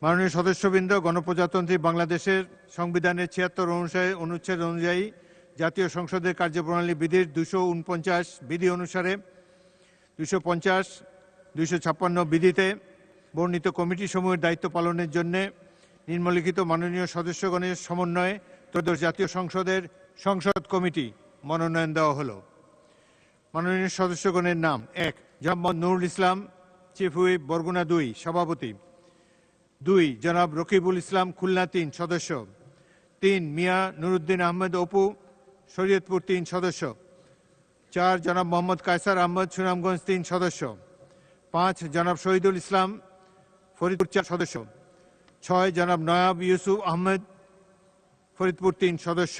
মাননীয় সদস্যবৃন্দ, গণপ্রজাতন্ত্রী বাংলাদেশের সংবিধানের ৭৬ অনুচ্ছেদ অনুযায়ী জাতীয় সংসদের কার্যপ্রণালী বিধির ২৪৯ বিধি অনুসারে ২৫০, ২৫৬ বিধিতে বর্ণিত কমিটিসমূহের দায়িত্ব পালনের জন্য নিম্নলিখিত মাননীয় সদস্যগণের সমন্বয়ে ত্রয়োদশ জাতীয় সংসদের সংসদ কমিটি মনোনয়ন দেওয়া হলো। মাননীয় সদস্যগণের নাম: ১. জনাব মোহাম্মদ নুরুল ইসলাম, চিফ হুইপ, বরগুনা ২, সভাপতি। ২. জনাব রকিবুল ইসলাম, খুলনা ৩, সদস্য। ৩. মিয়া নুরুদ্দিন আহমেদ অপু, শরীয়তপুর ৩, সদস্য। ৪. জনাব মোহাম্মদ কায়সার আহমদ, সুনামগঞ্জ ৩, সদস্য। ৫. জনাব শহীদুল ইসলাম, ফরিদপুর ৪, সদস্য। ৬. জনাব নয়াব ইউসুফ আহমেদ, ফরিদপুর ৩, সদস্য।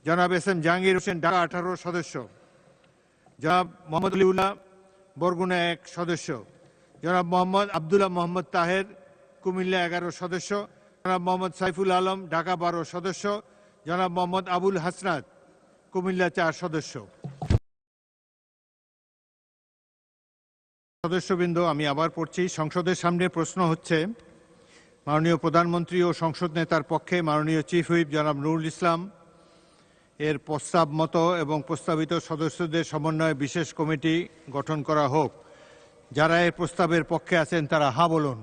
জনাব এস এম জাহাঙ্গীর হোসেন, ঢাকা ১৮, সদস্য। জনাব মোহাম্মদ আলিউল্লাহ, বরগুনা ১, সদস্য। জনাব মোহাম্মদ আবদুল্লাহ মোহাম্মদ তাহের, কুমিল্লা ১১, সদস্য। জনাব মোহাম্মদ সাইফুল আলম, ঢাকা ১২, সদস্য। জনাব মোহাম্মদ আবুল হাসনাত, কুমিল্লা ৪, সদস্য। সদস্যবৃন্দ, আমি আবার পড়ছি। সংসদের সামনে প্রশ্ন হচ্ছে, মাননীয় প্রধানমন্ত্রী ও সংসদ নেতার পক্ষে মাননীয় চিফ হুইপ জনাব নুরুল ইসলাম এর প্রস্তাব মতো এবং প্রস্তাবিত সদস্যদের সমন্বয়ে বিশেষ কমিটি গঠন করা হোক। যারা এই প্রস্তাবের পক্ষে আছেন তারা হ্যাঁ বলুন।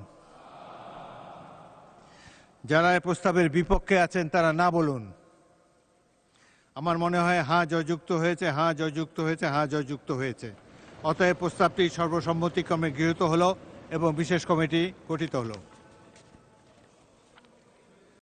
যারা এই প্রস্তাবের বিপক্ষে আছেন তারা না বলুন। আমার মনে হয় হ্যাঁ জয়যুক্ত হয়েছে, হ্যাঁ জয়যুক্ত হয়েছে, হ্যাঁ জয়যুক্ত হয়েছে। অতএব প্রস্তাবটি সর্বসম্মতিক্রমে গৃহীত হলো এবং বিশেষ কমিটি গঠিত হলো।